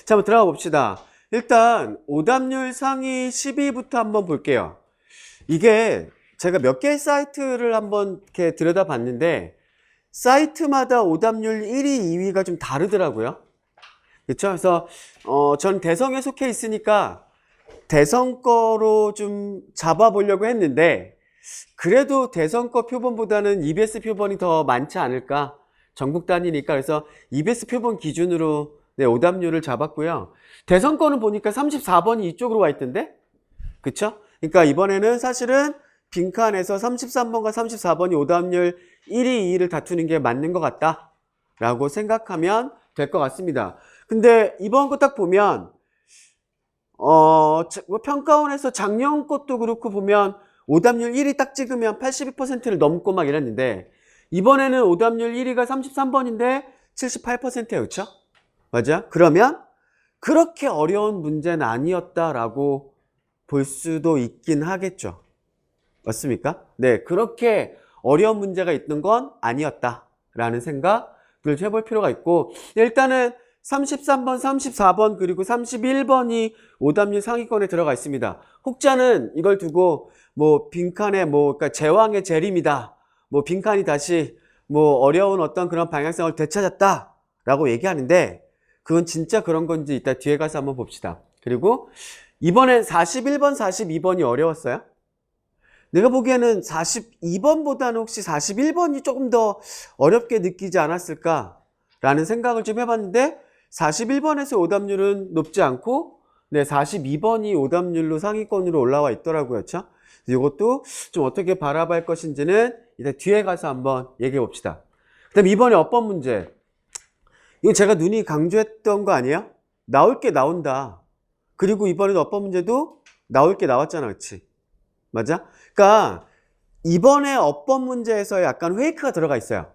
자, 한번 들어가 봅시다. 일단 오답률 상위 10위부터 한번 볼게요. 이게 제가 몇 개의 사이트를 한번 이렇게 들여다봤는데 사이트마다 오답률 1위, 2위가 좀 다르더라고요. 그렇죠? 그래서 전 대성에 속해 있으니까 대성 거로 좀 잡아보려고 했는데 그래도 대성 거 표본보다는 EBS 표본이 더 많지 않을까? 전국 단위니까. 그래서 EBS 표본 기준으로 네, 오답률을 잡았고요. 대성 거는 보니까 34번이 이쪽으로 와 있던데? 그쵸? 그러니까 이번에는 사실은 빈칸에서 33번과 34번이 오답률 1위, 2위를 다투는 게 맞는 것 같다 라고 생각하면 될 것 같습니다. 근데 이번 거 딱 보면 평가원에서 작년 것도 그렇고 보면 오답률 1위 딱 찍으면 82%를 넘고 막 이랬는데 이번에는 오답률 1위가 33번인데 78%예요. 그쵸? 맞아? 그러면 그렇게 어려운 문제는 아니었다라고 볼 수도 있긴 하겠죠. 맞습니까? 네, 그렇게 어려운 문제가 있는 건 아니었다라는 생각을 해볼 필요가 있고 일단은 33번, 34번 그리고 31번이 오답률 상위권에 들어가 있습니다. 혹자는 이걸 두고 뭐 빈칸에 그러니까 제왕의 재림이다. 뭐 빈칸이 다시 뭐 어려운 어떤 그런 방향성을 되찾았다라고 얘기하는데 그건 진짜 그런 건지 이따 뒤에 가서 한번 봅시다. 그리고 이번엔 41번, 42번이 어려웠어요? 내가 보기에는 42번보다는 혹시 41번이 조금 더 어렵게 느끼지 않았을까라는 생각을 좀 해봤는데 41번에서 오답률은 높지 않고 네, 42번이 오답률로 상위권으로 올라와 있더라고요. 그렇죠? 이것도 좀 어떻게 바라볼 것인지는 이제 뒤에 가서 한번 얘기해 봅시다. 그다음 이번에 어법 문제. 이거 제가 눈이 강조했던 거 아니에요? 나올 게 나온다. 그리고 이번에도 어법 문제도 나올 게 나왔잖아. 그렇지? 맞아? 그러니까 이번에 어법 문제에서 약간 페이크가 들어가 있어요.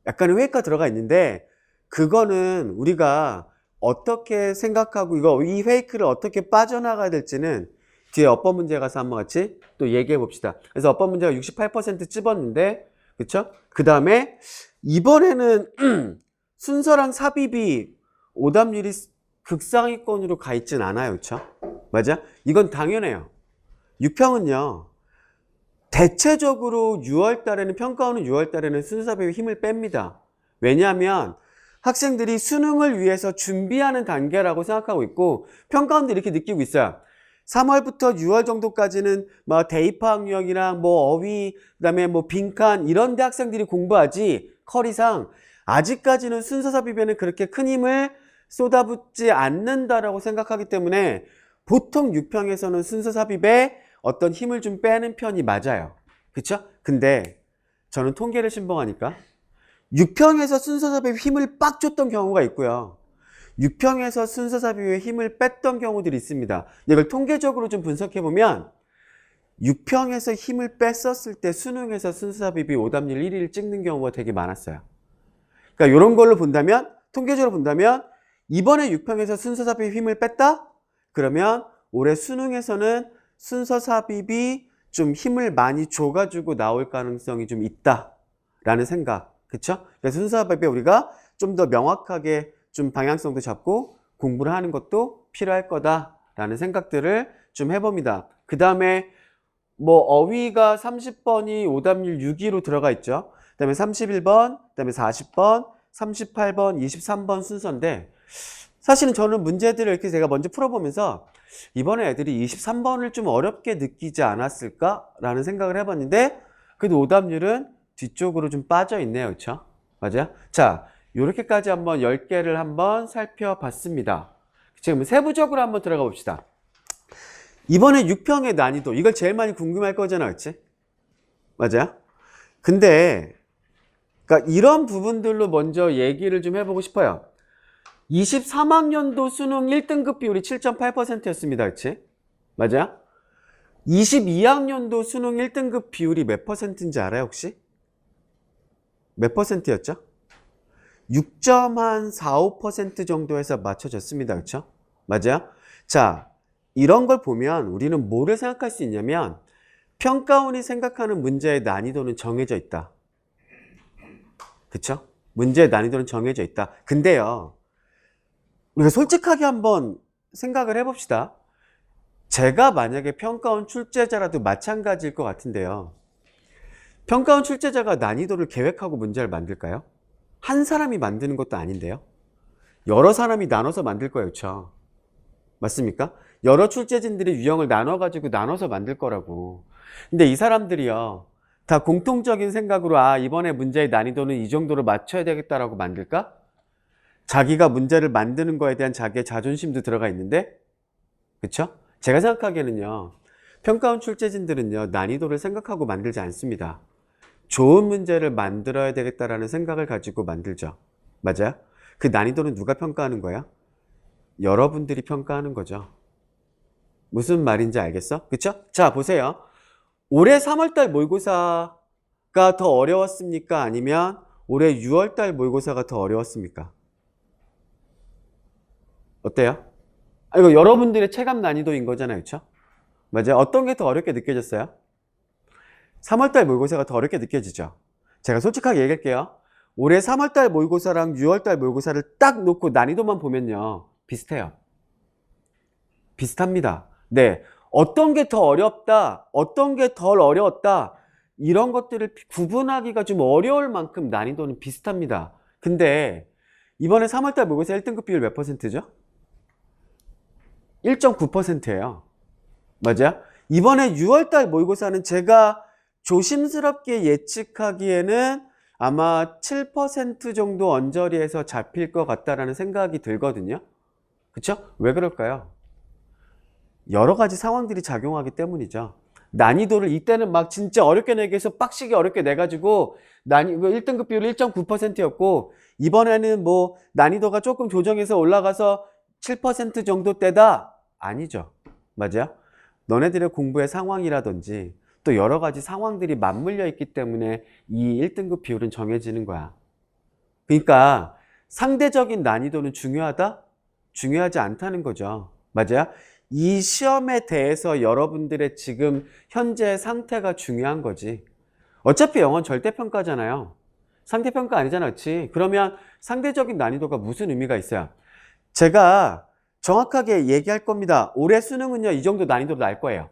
약간의 페이크가 들어가 있는데 그거는 우리가 어떻게 생각하고 이 페이크를 어떻게 빠져나가야 될지는 뒤에 어법 문제 가서 한번 같이 또 얘기해 봅시다. 그래서 어법 문제가 68% 찝었는데 그쵸? 그 다음에 이번에는 순서랑 삽입이 오답률이 극상위권으로 가 있진 않아요. 그쵸? 맞아? 이건 당연해요. 유평은요. 대체적으로 6월 달에는 평가원은 6월 달에는 순서삽입에 힘을 뺍니다. 왜냐하면 학생들이 수능을 위해서 준비하는 단계라고 생각하고 있고 평가원도 이렇게 느끼고 있어요. 3월부터 6월 정도까지는 뭐 대입학력이랑 뭐 어휘 그다음에 뭐 빈칸 이런 데 학생들이 공부하지 커리상 아직까지는 순서삽입에는 그렇게 큰 힘을 쏟아붓지 않는다라고 생각하기 때문에 보통 6평에서는 순서삽입에 어떤 힘을 좀 빼는 편이 맞아요. 그쵸? 근데 저는 통계를 신봉하니까 6평에서 순서삽입에 힘을 빡 줬던 경우가 있고요. 6평에서 순서삽입에 힘을 뺐던 경우들이 있습니다. 이걸 통계적으로 좀 분석해보면 6평에서 힘을 뺐었을 때 수능에서 순서삽입이 오답률 1위를 찍는 경우가 되게 많았어요. 그러니까 이런 걸로 본다면 통계적으로 본다면 이번에 6평에서 순서삽입에 힘을 뺐다? 그러면 올해 수능에서는 순서삽입이 좀 힘을 많이 줘가지고 나올 가능성이 좀 있다라는 생각. 그쵸? 그래서 순서삽입에 우리가 좀 더 명확하게 좀 방향성도 잡고 공부를 하는 것도 필요할 거다라는 생각들을 좀 해봅니다. 그 다음에 뭐 어휘가 30번이 오답률 6위로 들어가 있죠. 그 다음에 31번, 그 다음에 40번, 38번, 23번 순서인데 사실은 저는 문제들을 이렇게 제가 먼저 풀어보면서 이번에 애들이 23번을 좀 어렵게 느끼지 않았을까라는 생각을 해봤는데 그래도 오답률은 뒤쪽으로 좀 빠져 있네요. 그렇죠? 맞아요? 자, 요렇게까지 한번 10개를 한번 살펴봤습니다. 지금 세부적으로 한번 들어가 봅시다. 이번에 6평의 난이도 이걸 제일 많이 궁금할 거잖아. 그렇지? 맞아요? 근데 그러니까 이런 부분들로 먼저 얘기를 좀 해보고 싶어요. 23학년도 수능 1등급 비율이 7.8%였습니다. 그치? 맞아? 22학년도 수능 1등급 비율이 몇 퍼센트인지 알아요, 혹시? 몇 퍼센트였죠? 6.45% 정도에서 맞춰졌습니다. 그쵸? 맞아요? 자, 이런 걸 보면 우리는 뭐를 생각할 수 있냐면 평가원이 생각하는 문제의 난이도는 정해져 있다. 그쵸? 문제의 난이도는 정해져 있다. 근데요. 우리가 솔직하게 한번 생각을 해봅시다. 제가 만약에 평가원 출제자라도 마찬가지일 것 같은데요. 평가원 출제자가 난이도를 계획하고 문제를 만들까요? 한 사람이 만드는 것도 아닌데요. 여러 사람이 나눠서 만들 거예요. 그렇죠? 맞습니까? 여러 출제진들이 유형을 나눠서 만들 거라고. 근데 이 사람들이요, 다 공통적인 생각으로 이번에 문제의 난이도는 이 정도로 맞춰야 되겠다라고 만들까? 자기가 문제를 만드는 거에 대한 자기의 자존심도 들어가 있는데, 그쵸? 제가 생각하기에는요, 평가원 출제진들은요, 난이도를 생각하고 만들지 않습니다. 좋은 문제를 만들어야 되겠다라는 생각을 가지고 만들죠. 맞아요? 그 난이도는 누가 평가하는 거야? 여러분들이 평가하는 거죠. 무슨 말인지 알겠어? 그쵸? 자, 보세요. 올해 3월달 모의고사가 더 어려웠습니까? 아니면 올해 6월달 모의고사가 더 어려웠습니까? 어때요? 이거 여러분들의 체감 난이도인 거잖아요. 그쵸? 맞아요? 어떤 게 더 어렵게 느껴졌어요? 3월달 모의고사가 더 어렵게 느껴지죠? 제가 솔직하게 얘기할게요. 올해 3월달 모의고사랑 6월달 모의고사를 딱 놓고 난이도만 보면요, 비슷해요. 비슷합니다. 네. 어떤 게 더 어렵다, 어떤 게 덜 어려웠다, 이런 것들을 구분하기가 좀 어려울 만큼 난이도는 비슷합니다. 근데 이번에 3월달 모의고사 1등급 비율 몇 %죠? 1.9%예요. 맞아요? 이번에 6월달 모의고사는 제가 조심스럽게 예측하기에는 아마 7% 정도 언저리에서 잡힐 것 같다라는 생각이 들거든요. 그쵸? 왜 그럴까요? 여러 가지 상황들이 작용하기 때문이죠. 난이도를 이때는 막 진짜 어렵게 내기 위해서 빡시게 어렵게 내가지고 1등급 비율 1.9%였고 이번에는 뭐 난이도가 조금 조정해서 올라가서 7% 정도 때다? 아니죠. 맞아요? 너네들의 공부의 상황이라든지 또 여러 가지 상황들이 맞물려 있기 때문에 이 1등급 비율은 정해지는 거야. 그러니까 상대적인 난이도는 중요하다? 중요하지 않다는 거죠. 맞아요? 이 시험에 대해서 여러분들의 지금 현재 상태가 중요한 거지. 어차피 영어는 절대평가잖아요. 상대평가 아니잖아. 그렇지? 그러면 상대적인 난이도가 무슨 의미가 있어요? 제가 정확하게 얘기할 겁니다. 올해 수능은요, 이 정도 난이도로 날 거예요.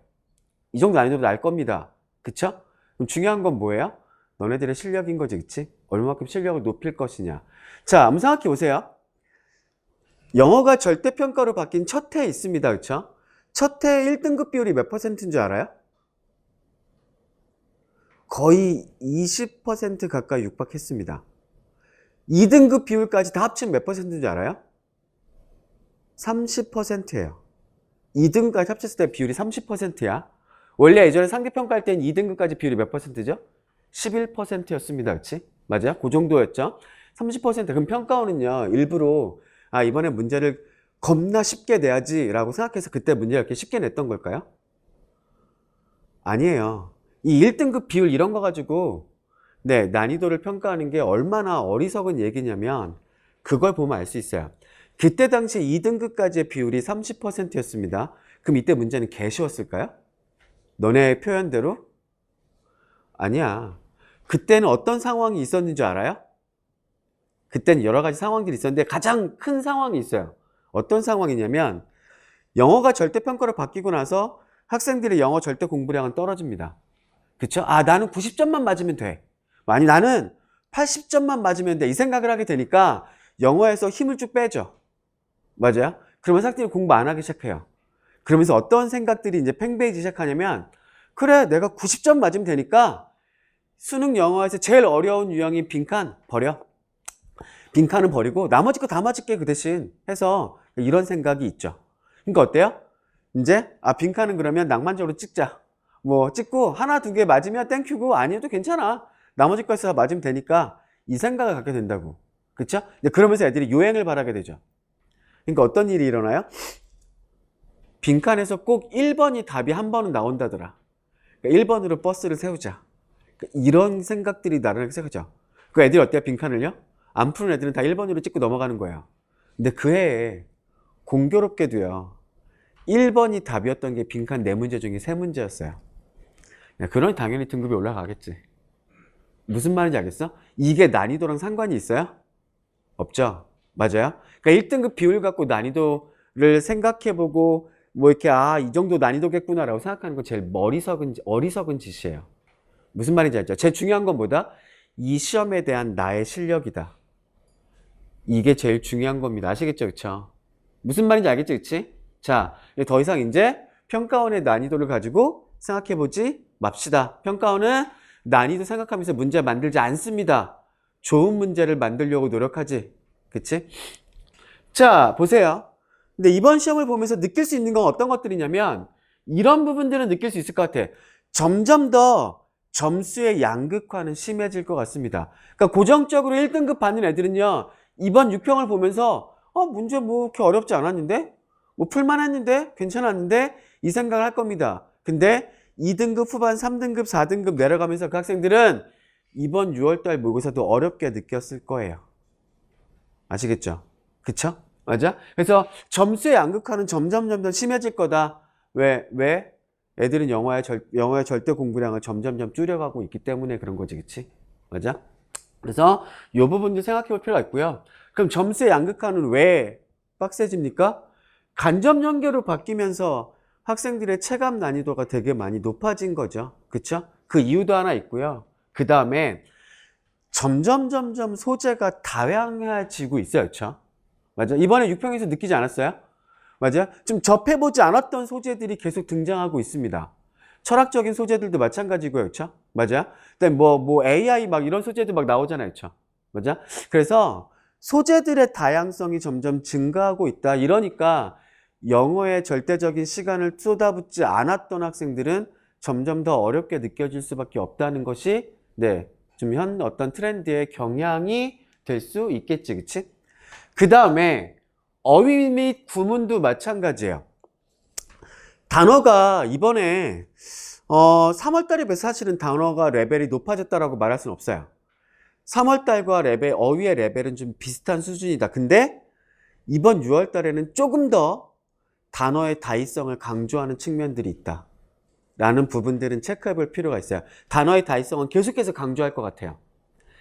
이 정도 난이도로 날 겁니다. 그쵸? 그럼 중요한 건 뭐예요? 너네들의 실력인 거지, 그치? 얼마만큼 실력을 높일 것이냐. 자, 한번 생각해 보세요. 영어가 절대평가로 바뀐 첫 해에 있습니다. 그쵸? 첫 해 1등급 비율이 몇 %인 줄 알아요? 거의 20% 가까이 육박했습니다. 2등급 비율까지 다 합치면 몇 %인 줄 알아요? 30%예요. 2등급까지 합쳤을 때 비율이 30%야. 원래 예전에 상대평가할 때는 2등급까지 비율이 몇 %죠? 11%였습니다. 그치? 맞아요? 그 정도였죠? 30%. 그럼 평가원은요, 일부러, 이번에 문제를 겁나 쉽게 내야지 라고 생각해서 그때 문제를 이렇게 쉽게 냈던 걸까요? 아니에요. 이 1등급 비율 이런 거 가지고, 네, 난이도를 평가하는 게 얼마나 어리석은 얘기냐면, 그걸 보면 알 수 있어요. 그때 당시 2등급까지의 비율이 30%였습니다. 그럼 이때 문제는 개 쉬웠을까요? 너네 표현대로? 아니야. 그때는 어떤 상황이 있었는 줄 알아요? 그때는 여러 가지 상황들이 있었는데 가장 큰 상황이 있어요. 어떤 상황이냐면 영어가 절대평가로 바뀌고 나서 학생들의 영어 절대 공부량은 떨어집니다. 그쵸? 나는 90점만 맞으면 돼. 아니, 나는 80점만 맞으면 돼. 이 생각을 하게 되니까 영어에서 힘을 쭉 빼죠. 맞아요? 그러면 학생들이 공부 안 하기 시작해요. 그러면서 어떤 생각들이 이제 팽배해지기 시작하냐면, 그래, 내가 90점 맞으면 되니까 수능 영어에서 제일 어려운 유형인 빈칸 버려. 빈칸은 버리고 나머지 거 다 맞을게 그 대신 해서 이런 생각이 있죠. 그러니까 어때요? 이제 빈칸은 그러면 낭만적으로 찍자. 뭐 찍고 하나 두 개 맞으면 땡큐고 아니어도 괜찮아. 나머지 거에서 다 맞으면 되니까 이 생각을 갖게 된다고. 그쵸? 그러면서 애들이 요행을 바라게 되죠. 그러니까 어떤 일이 일어나요? 빈칸에서 꼭 1번이 답이 한 번은 나온다더라. 그러니까 1번으로 버스를 세우자. 그러니까 이런 생각들이 나를 생각하죠. 그 애들이 어때요? 빈칸을요? 안 푸는 애들은 다 1번으로 찍고 넘어가는 거예요. 근데 그 해에 공교롭게도요, 1번이 답이었던 게 빈칸 4문제 중에 3문제였어요. 그러니 당연히 등급이 올라가겠지. 무슨 말인지 알겠어? 이게 난이도랑 상관이 있어요? 없죠? 맞아요? 그러니까 1등급 비율 갖고 난이도를 생각해보고 뭐 이렇게 이 정도 난이도겠구나라고 생각하는 건 제일 어리석은 짓이에요. 무슨 말인지 알죠? 제일 중요한 건 뭐다? 이 시험에 대한 나의 실력이다. 이게 제일 중요한 겁니다. 아시겠죠? 그쵸? 무슨 말인지 알겠죠? 그치? 자, 더 이상 이제 평가원의 난이도를 가지고 생각해보지 맙시다. 평가원은 난이도 생각하면서 문제 만들지 않습니다. 좋은 문제를 만들려고 노력하지. 그치? 자, 보세요. 근데 이번 시험을 보면서 느낄 수 있는 건 어떤 것들이냐면 이런 부분들은 느낄 수 있을 것 같아. 점점 더 점수의 양극화는 심해질 것 같습니다. 그러니까 고정적으로 1등급 받는 애들은요. 이번 6평을 보면서 문제 뭐 그렇게 어렵지 않았는데? 뭐 풀만했는데? 괜찮았는데? 이 생각을 할 겁니다. 근데 2등급 후반 3등급 4등급 내려가면서 그 학생들은 이번 6월달 모의고사도 어렵게 느꼈을 거예요. 아시겠죠? 그쵸? 맞아? 그래서 점수의 양극화는 점점 심해질 거다. 왜? 애들은 영어의 절대 공부량을 점점 줄여가고 있기 때문에 그런 거지, 그치? 맞아? 그래서 이 부분도 생각해 볼 필요가 있고요. 그럼 점수의 양극화는 왜 빡세집니까? 간접 연계로 바뀌면서 학생들의 체감 난이도가 되게 많이 높아진 거죠. 그쵸? 그 이유도 하나 있고요. 그 다음에 점점 소재가 다양해지고 있어요. 그쵸? 맞아? 이번에 6평에서 느끼지 않았어요? 맞아요? 좀 접해보지 않았던 소재들이 계속 등장하고 있습니다. 철학적인 소재들도 마찬가지고요. 그쵸? 맞아? 그다음에 뭐 AI 막 이런 소재도 막 나오잖아요. 그쵸? 맞아? 그래서 소재들의 다양성이 점점 증가하고 있다. 이러니까 영어에 절대적인 시간을 쏟아붓지 않았던 학생들은 점점 더 어렵게 느껴질 수밖에 없다는 것이 좀 어떤 트렌드의 경향이 될 수 있겠지. 그치? 그 다음에 어휘 및 구문도 마찬가지예요. 단어가 이번에 3월달에 비해서 사실은 단어가 레벨이 높아졌다라고 말할 수는 없어요. 3월달과 어휘의 레벨은 좀 비슷한 수준이다. 근데 이번 6월달에는 조금 더 단어의 다의성을 강조하는 측면들이 있다. 라는 부분들은 체크해 볼 필요가 있어요. 단어의 다의성은 계속해서 강조할 것 같아요.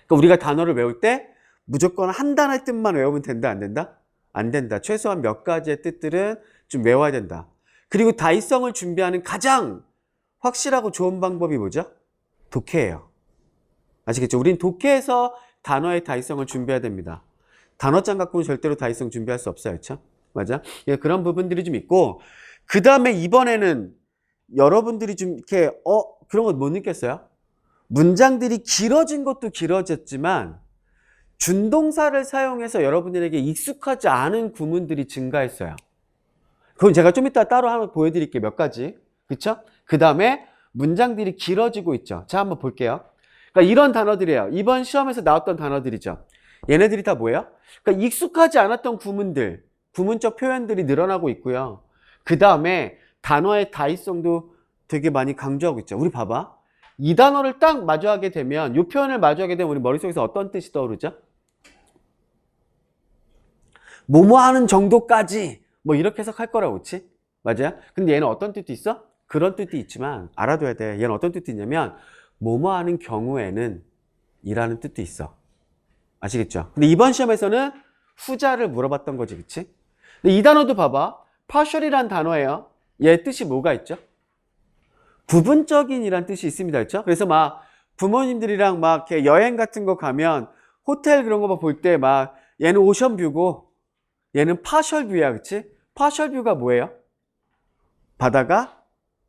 그러니까 우리가 단어를 외울 때 무조건 한 단어의 뜻만 외우면 된다, 안 된다? 안 된다. 최소한 몇 가지의 뜻들은 좀 외워야 된다. 그리고 다의성을 준비하는 가장 확실하고 좋은 방법이 뭐죠? 독해예요. 아시겠죠? 우린 독해에서 단어의 다의성을 준비해야 됩니다. 단어장 갖고는 절대로 다의성 준비할 수 없어요. 그렇죠? 맞아? 예, 그런 부분들이 좀 있고 그 다음에 이번에는 여러분들이 좀 이렇게 그런 거 못 느꼈어요? 문장들이 길어진 것도 길어졌지만 준동사를 사용해서 여러분들에게 익숙하지 않은 구문들이 증가했어요. 그건 제가 좀 이따 따로 한번 보여드릴게요. 몇 가지. 그쵸? 그 다음에 문장들이 길어지고 있죠. 자, 한번 볼게요. 그러니까 이런 단어들이에요. 이번 시험에서 나왔던 단어들이죠. 얘네들이 다 뭐예요? 그러니까 익숙하지 않았던 구문들, 구문적 표현들이 늘어나고 있고요. 그 다음에 단어의 다의성도 되게 많이 강조하고 있죠. 우리 봐봐. 이 단어를 딱 마주하게 되면, 이 표현을 마주하게 되면 우리 머릿속에서 어떤 뜻이 떠오르죠? 뭐뭐 하는 정도까지 뭐 이렇게 해석할 거라고, 그렇지? 맞아요? 근데 얘는 어떤 뜻도 있어? 그런 뜻도 있지만 알아둬야 돼. 얘는 어떤 뜻도 있냐면 뭐뭐 하는 경우에는 이라는 뜻도 있어. 아시겠죠? 근데 이번 시험에서는 후자를 물어봤던 거지, 그치? 근데 이 단어도 봐봐. partial이란 단어예요. 얘 뜻이 뭐가 있죠? 부분적인이란 뜻이 있습니다. 그렇죠? 그래서 막 부모님들이랑 막 이렇게 여행 같은 거 가면 호텔 그런 거 볼 때 막 얘는 오션뷰고 얘는 파셜뷰야. 그치? 파셜뷰가 뭐예요? 바다가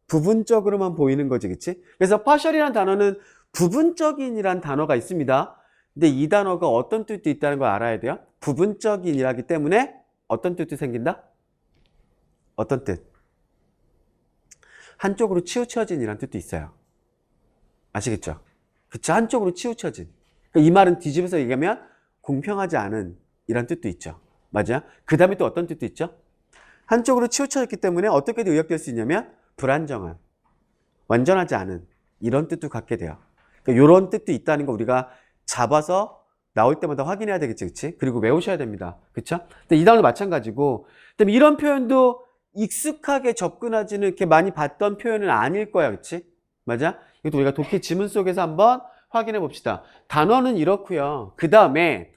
부분적으로만 보이는 거지. 그치? 그래서 파셜이란 단어는 부분적인이란 단어가 있습니다. 근데 이 단어가 어떤 뜻도 있다는 걸 알아야 돼요. 부분적인이라기 때문에 어떤 뜻도 생긴다? 어떤 뜻? 한쪽으로 치우쳐진이라는 뜻도 있어요. 아시겠죠? 그쵸? 한쪽으로 치우쳐진. 그러니까 이 말은 뒤집어서 얘기하면 공평하지 않은 이란 뜻도 있죠. 맞아요? 그 다음에 또 어떤 뜻도 있죠? 한쪽으로 치우쳐졌기 때문에 어떻게 의역될 수 있냐면 불안정한, 완전하지 않은 이런 뜻도 갖게 돼요. 그러니까 이런 뜻도 있다는 거 우리가 잡아서 나올 때마다 확인해야 되겠지, 그치? 그리고 외우셔야 됩니다. 그쵸? 근데 이 단어도 마찬가지고, 그다음에 이런 표현도 익숙하게 접근하지는 이렇게 많이 봤던 표현은 아닐 거야, 그치? 맞아? 이것도 우리가 독해 지문 속에서 한번 확인해 봅시다. 단어는 이렇고요. 그 다음에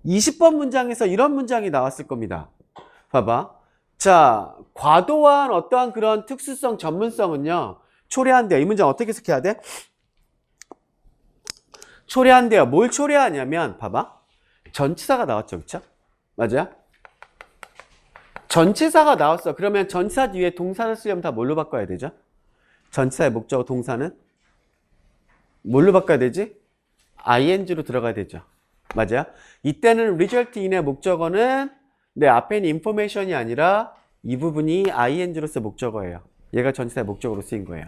20번 문장에서 이런 문장이 나왔을 겁니다. 봐봐. 자, 과도한 어떠한 그런 특수성, 전문성은요, 초래한대요. 이 문장 어떻게 해석해야 돼? 초래한대요. 뭘 초래하냐면, 봐봐. 전치사가 나왔죠, 그쵸? 맞아요? 전치사가 나왔어. 그러면 전치사 뒤에 동사를 쓰려면 다 뭘로 바꿔야 되죠? 전치사의 목적어 동사는 뭘로 바꿔야 되지? ing로 들어가야 되죠. 맞아요? 이때는 result in의 목적어는 내 앞에 있는 information이 아니라 이 부분이 ing로서 목적어예요. 얘가 전치사의 목적어로 쓰인 거예요.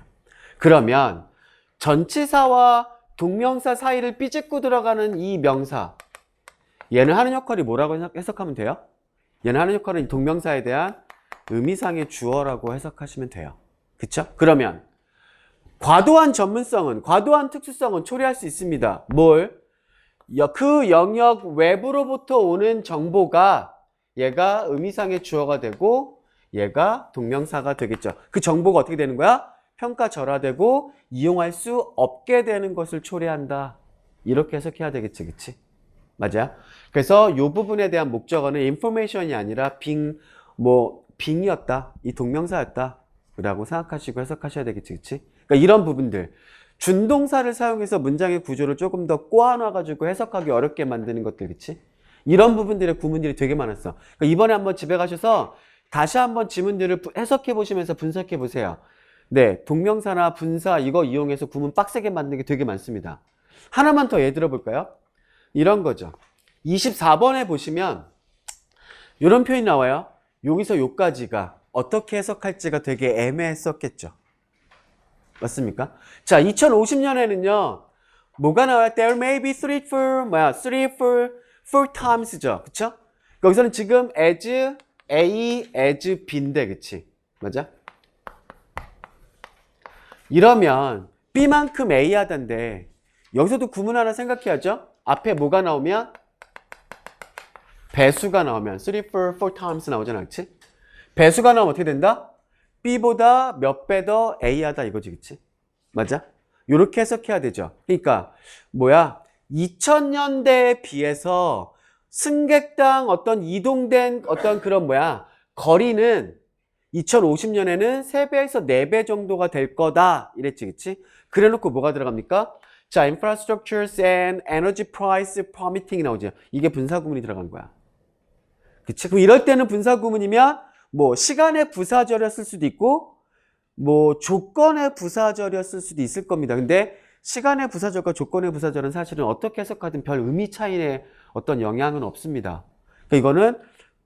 그러면 전치사와 동명사 사이를 삐집고 들어가는 이 명사, 얘는 하는 역할이 뭐라고 해석하면 돼요? 얘는 하는 역할은 동명사에 대한 의미상의 주어라고 해석하시면 돼요. 그쵸? 그러면 과도한 전문성은, 과도한 특수성은 초래할 수 있습니다. 뭘? 그 영역 외부로부터 오는 정보가 얘가 의미상의 주어가 되고 얘가 동명사가 되겠죠. 그 정보가 어떻게 되는 거야? 평가절하되고 이용할 수 없게 되는 것을 초래한다. 이렇게 해석해야 되겠지, 그치? 맞아요? 그래서 이 부분에 대한 목적어는 information이 아니라 빙이었다. 이 동명사였다. 라고 생각하시고 해석하셔야 되겠지, 그치? 그러니까 이런 부분들. 준동사를 사용해서 문장의 구조를 조금 더 꼬아놔가지고 해석하기 어렵게 만드는 것들, 그치? 이런 부분들의 구문들이 되게 많았어. 그러니까 이번에 한번 집에 가셔서 다시 한번 지문들을 해석해 보시면서 분석해 보세요. 네, 동명사나 분사 이거 이용해서 구문 빡세게 만드는 게 되게 많습니다. 하나만 더 예를 들어 볼까요? 이런 거죠. 24번에 보시면 이런 표현이 나와요. 여기서 요까지가 어떻게 해석할지가 되게 애매했었겠죠. 맞습니까? 자, 2050년에는요. 뭐가 나와요? There may be three, four times죠. 그쵸? 여기서는 지금 as A, as B인데, 그치? 맞아? 이러면 B만큼 A 하던데 여기서도 구문 하나 생각해야죠. 앞에 뭐가 나오면? 배수가 나오면 3, 4, 4 times 나오잖아, 그치? 배수가 나오면 어떻게 된다? B보다 몇 배 더 A하다 이거지, 그치? 맞아? 요렇게 해석해야 되죠. 그러니까 2000년대에 비해서 승객당 어떤 이동된 어떤 그런 거리는 2050년에는 3배에서 4배 정도가 될 거다 이랬지, 그치? 그래 놓고 뭐가 들어갑니까? 자, infrastructures and energy price permitting 나오죠. 이게 분사구문이 들어간 거야. 그치? 그럼 이럴 때는 분사구문이면 시간의 부사절이었을 수도 있고 조건의 부사절이었을 수도 있을 겁니다. 근데 시간의 부사절과 조건의 부사절은 사실은 어떻게 해석하든 별 의미 차이에 어떤 영향은 없습니다. 그러니까 이거는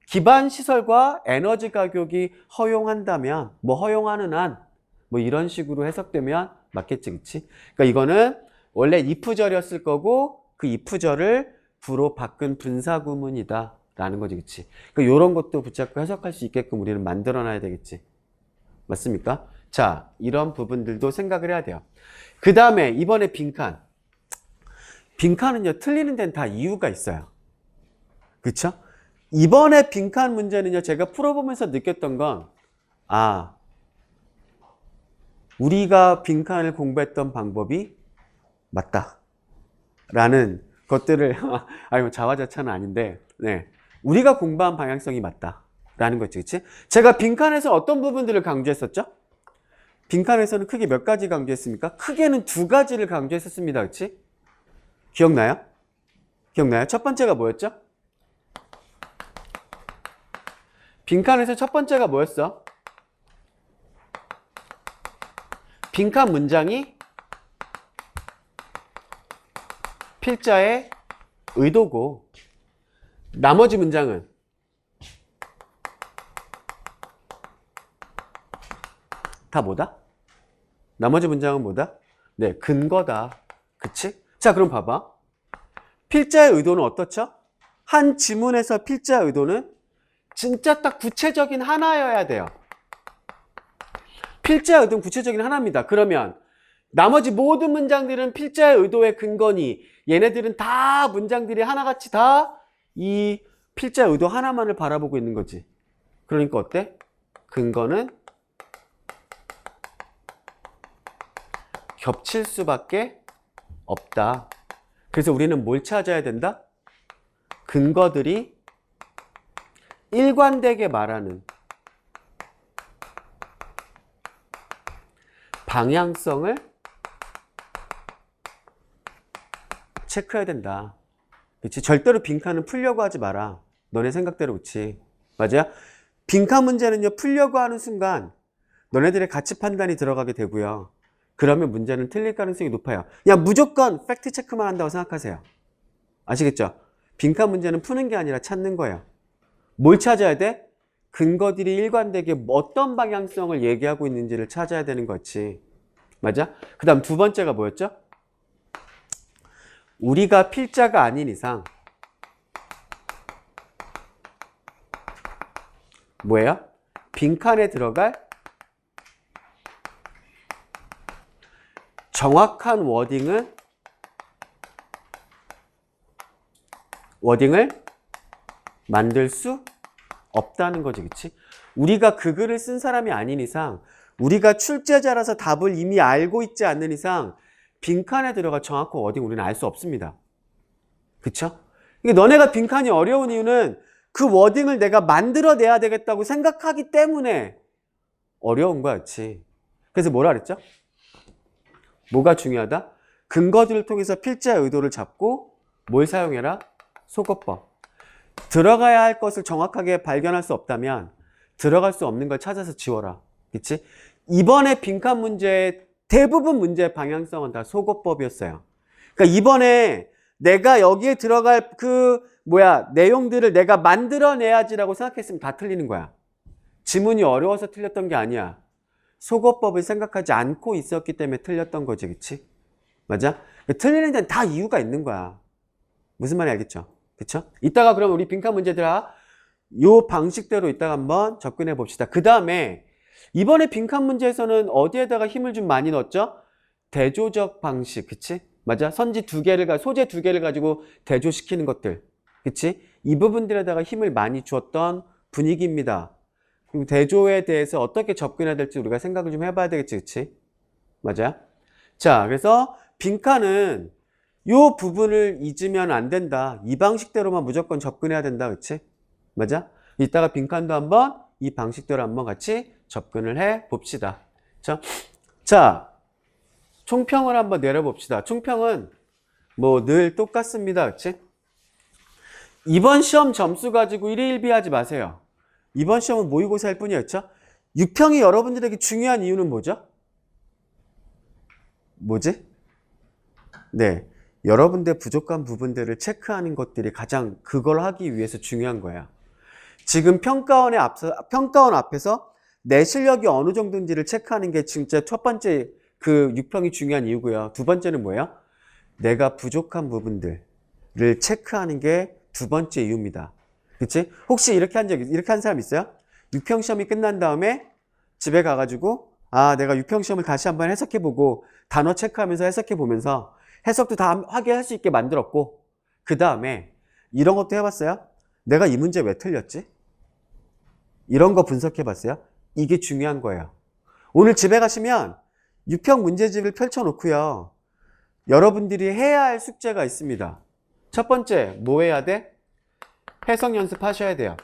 기반 시설과 에너지 가격이 허용한다면 허용하는 한 이런 식으로 해석되면 맞겠지, 그치? 그러니까 이거는 원래 if절이었을 거고 그 if절을 부로 바꾼 분사구문이다 라는 거지, 그치? 그러니까 이런 것도 붙잡고 해석할 수 있게끔 우리는 만들어 놔야 되겠지. 맞습니까? 자, 이런 부분들도 생각을 해야 돼요. 그 다음에 이번에 빈칸. 빈칸은요, 틀리는 데는 다 이유가 있어요. 그쵸? 이번에 빈칸 문제는요, 제가 풀어보면서 느꼈던 건, 우리가 빈칸을 공부했던 방법이 맞다. 라는 것들을, 자화자찬은 아닌데, 네. 우리가 공부한 방향성이 맞다. 라는 거지, 그치? 제가 빈칸에서 어떤 부분들을 강조했었죠? 빈칸에서는 크게 몇 가지 강조했습니까? 크게는 2가지를 강조했었습니다, 그치? 기억나요? 기억나요? 첫 번째가 뭐였죠? 빈칸에서 첫 번째가 뭐였어? 빈칸 문장이 필자의 의도고 나머지 문장은 다 뭐다? 나머지 문장은 뭐다? 네, 근거다. 그치? 자, 그럼 봐봐. 필자의 의도는 어떻죠? 한 지문에서 필자의 의도는 진짜 딱 구체적인 하나여야 돼요. 필자의 의도는 구체적인 하나입니다. 그러면 나머지 모든 문장들은 필자의 의도의 근거니 얘네들은 다 문장들이 하나같이 다 이 필자의 의도 하나만을 바라보고 있는 거지. 그러니까 어때? 근거는 겹칠 수밖에 없다. 그래서 우리는 뭘 찾아야 된다? 근거들이 일관되게 말하는 방향성을 체크해야 된다. 그치? 절대로 빈칸은 풀려고 하지 마라. 너네 생각대로. 그치? 맞아요? 빈칸 문제는요, 풀려고 하는 순간 너네들의 가치 판단이 들어가게 되고요. 그러면 문제는 틀릴 가능성이 높아요. 그냥 무조건 팩트 체크만 한다고 생각하세요. 아시겠죠? 빈칸 문제는 푸는 게 아니라 찾는 거예요. 뭘 찾아야 돼? 근거들이 일관되게 어떤 방향성을 얘기하고 있는지를 찾아야 되는 거지. 맞아? 그 다음 두 번째가 뭐였죠? 우리가 필자가 아닌 이상 뭐예요? 빈칸에 들어갈 정확한 워딩을 만들 수 없다는 거지. 그치? 우리가 그 글을 쓴 사람이 아닌 이상, 우리가 출제자라서 답을 이미 알고 있지 않는 이상 빈칸에 들어갈 정확한 워딩 우리는 알 수 없습니다. 그쵸? 그러니까 너네가 빈칸이 어려운 이유는 그 워딩을 내가 만들어내야 되겠다고 생각하기 때문에 어려운 거야. 그치? 그래서 뭐라 그랬죠? 뭐가 중요하다? 근거들을 통해서 필자의 의도를 잡고 뭘 사용해라? 속어법. 들어가야 할 것을 정확하게 발견할 수 없다면 들어갈 수 없는 걸 찾아서 지워라. 그치? 이번에 빈칸 문제의 대부분 문제의 방향성은 다 속어법이었어요. 그러니까 이번에 내가 여기에 들어갈 내용들을 내가 만들어내야지라고 생각했으면 다 틀리는 거야. 지문이 어려워서 틀렸던 게 아니야. 속어법을 생각하지 않고 있었기 때문에 틀렸던 거지. 그치? 맞아? 틀리는 데는 다 이유가 있는 거야. 무슨 말인지 알겠죠? 그쵸? 이따가 그럼 우리 빈칸 문제들아 요 방식대로 이따가 한번 접근해 봅시다. 그 다음에 이번에 빈칸 문제에서는 어디에다가 힘을 좀 많이 넣었죠? 대조적 방식. 그치? 맞아? 소재 두 개를 가지고 대조시키는 것들. 그치? 이 부분들에다가 힘을 많이 주었던 분위기입니다. 그리고 대조에 대해서 어떻게 접근해야 될지 우리가 생각을 좀 해봐야 되겠지. 그치? 맞아? 자, 그래서 빈칸은 요 부분을 잊으면 안 된다. 이 방식대로만 무조건 접근해야 된다. 그치? 맞아? 이따가 빈칸도 한번 이 방식대로 한번 같이 접근을 해 봅시다. 자, 총평을 한번 내려봅시다. 총평은 뭐 늘 똑같습니다. 그치? 이번 시험 점수 가지고 1위 1비 하지 마세요. 이번 시험은 모의고사 할 뿐이었죠? 6평이 여러분들에게 중요한 이유는 뭐죠? 뭐지? 네. 여러분들 부족한 부분들을 체크하는 것들이 가장 그걸 하기 위해서 중요한 거야. 지금 평가원 앞에서 내 실력이 어느 정도인지를 체크하는 게 진짜 첫 번째 그 6평이 중요한 이유고요. 두 번째는 뭐예요? 내가 부족한 부분들을 체크하는 게 두 번째 이유입니다. 그치? 혹시 이렇게 한 사람 있어요? 6평 시험이 끝난 다음에 집에 가가지고 내가 6평 시험을 다시 한번 해석해보고 단어 체크하면서 해석해보면서 해석도 다 확인할 수 있게 만들었고 그 다음에 이런 것도 해봤어요? 내가 이 문제 왜 틀렸지? 이런 거 분석해봤어요? 이게 중요한 거예요. 오늘 집에 가시면 6평 문제집을 펼쳐놓고요. 여러분들이 해야 할 숙제가 있습니다. 첫 번째, 뭐 해야 돼? 해석 연습하셔야 돼요.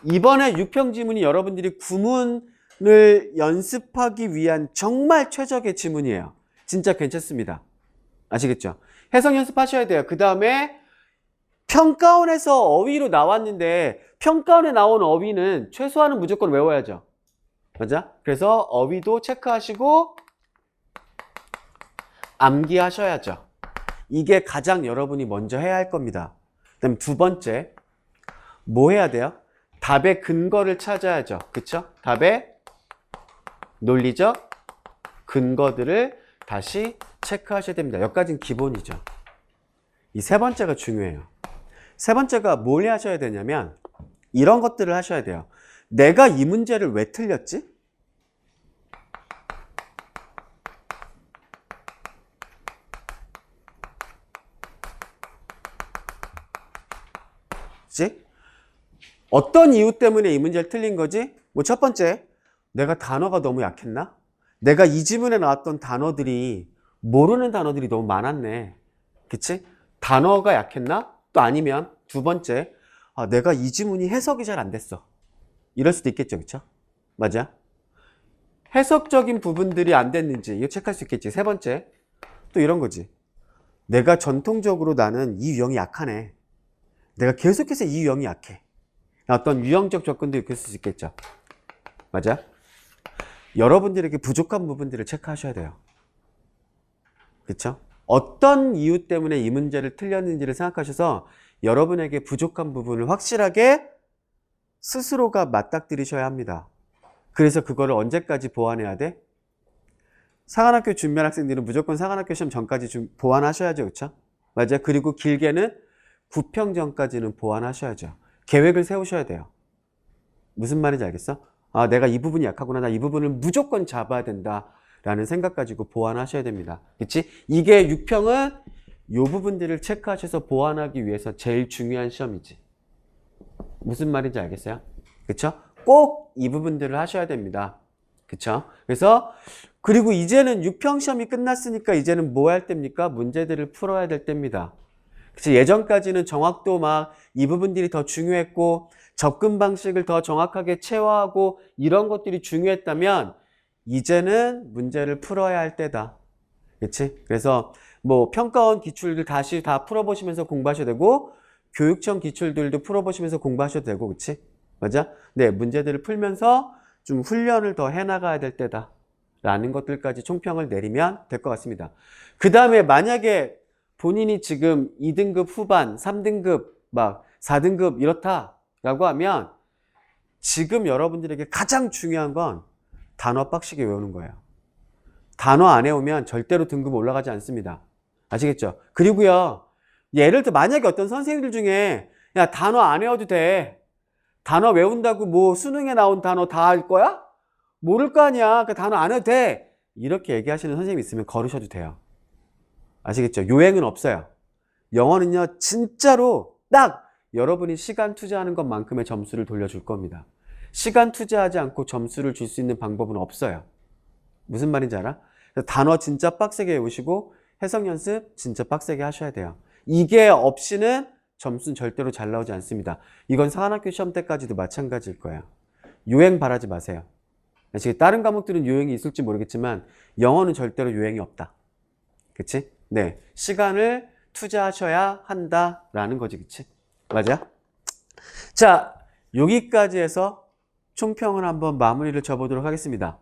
이번에 6평 지문이 여러분들이 구문을 연습하기 위한 정말 최적의 지문이에요. 진짜 괜찮습니다. 아시겠죠? 해석 연습하셔야 돼요. 그 다음에 평가원에서 어휘로 나왔는데 평가원에 나온 어휘는 최소한은 무조건 외워야죠. 맞아? 그래서 어휘도 체크하시고 암기하셔야죠. 이게 가장 여러분이 먼저 해야 할 겁니다. 그다음 두 번째, 뭐 해야 돼요? 답의 근거를 찾아야죠. 그쵸? 답의 논리적 근거들을 다시 체크하셔야 됩니다. 여기까지는 기본이죠. 이 세 번째가 중요해요. 세 번째가 뭘 하셔야 되냐면 이런 것들을 하셔야 돼요. 내가 이 문제를 왜 틀렸지? 그치? 어떤 이유 때문에 이 문제를 틀린 거지? 뭐 첫 번째, 내가 단어가 너무 약했나? 내가 이 지문에 나왔던 단어들이 모르는 단어들이 너무 많았네. 그치? 단어가 약했나? 또 아니면 두 번째, 내가 이 지문이 해석이 잘 안 됐어. 이럴 수도 있겠죠, 그쵸? 맞아? 해석적인 부분들이 안 됐는지 이거 체크할 수 있겠지. 세 번째, 또 이런 거지. 내가 전통적으로 나는 이 유형이 약하네. 내가 계속해서 이 유형이 약해. 어떤 유형적 접근도 있을 수 있겠죠. 맞아? 여러분들에게 부족한 부분들을 체크하셔야 돼요. 그쵸? 어떤 이유 때문에 이 문제를 틀렸는지를 생각하셔서 여러분에게 부족한 부분을 확실하게 스스로가 맞닥뜨리셔야 합니다. 그래서 그거를 언제까지 보완해야 돼? 상한학교 준비한 학생들은 무조건 상한학교 시험 전까지 보완하셔야죠. 그쵸? 맞아요. 그리고 길게는 구평 전까지는 보완하셔야죠. 계획을 세우셔야 돼요. 무슨 말인지 알겠어? 내가 이 부분이 약하구나. 나 이 부분을 무조건 잡아야 된다. 라는 생각 가지고 보완하셔야 됩니다. 그치? 이게 6평은 이 부분들을 체크하셔서 보완하기 위해서 제일 중요한 시험이지. 무슨 말인지 알겠어요? 그쵸? 꼭 이 부분들을 하셔야 됩니다. 그쵸? 그래서 그리고 이제는 6평 시험이 끝났으니까 이제는 뭐 할 때입니까? 문제들을 풀어야 될 때입니다. 그치? 예전까지는 정확도 막 이 부분들이 더 중요했고 접근 방식을 더 정확하게 체화하고 이런 것들이 중요했다면 이제는 문제를 풀어야 할 때다. 그치? 그래서 뭐 평가원 기출들 다시 다 풀어보시면서 공부하셔도 되고 교육청 기출들도 풀어보시면서 공부하셔도 되고, 그치? 맞아? 네, 문제들을 풀면서 좀 훈련을 더 해나가야 될 때다. 라는 것들까지 총평을 내리면 될 것 같습니다. 그 다음에 만약에 본인이 지금 2등급 후반, 3등급, 막 4등급 이렇다 라고 하면 지금 여러분들에게 가장 중요한 건 단어 빡시게 외우는 거예요. 단어 안 외우면 절대로 등급 올라가지 않습니다. 아시겠죠? 그리고요, 예를 들어 만약에 어떤 선생님들 중에 야, 단어 안 외워도 돼. 단어 외운다고 뭐 수능에 나온 단어 다 할 거야? 모를 거 아니야. 그 단어 안 해도 돼. 이렇게 얘기하시는 선생님이 있으면 걸으셔도 돼요. 아시겠죠? 요행은 없어요. 영어는요, 진짜로 딱 여러분이 시간 투자하는 것만큼의 점수를 돌려줄 겁니다. 시간 투자하지 않고 점수를 줄 수 있는 방법은 없어요. 무슨 말인지 알아? 단어 진짜 빡세게 외우시고 해석 연습 진짜 빡세게 하셔야 돼요. 이게 없이는 점수는 절대로 잘 나오지 않습니다. 이건 상한학교 시험 때까지도 마찬가지일 거예요. 요행 바라지 마세요. 다른 과목들은 요행이 있을지 모르겠지만 영어는 절대로 요행이 없다. 그치? 네, 시간을 투자하셔야 한다라는 거지. 그치? 맞아? 자, 여기까지 해서 총평을 한번 마무리를 줘보도록 하겠습니다.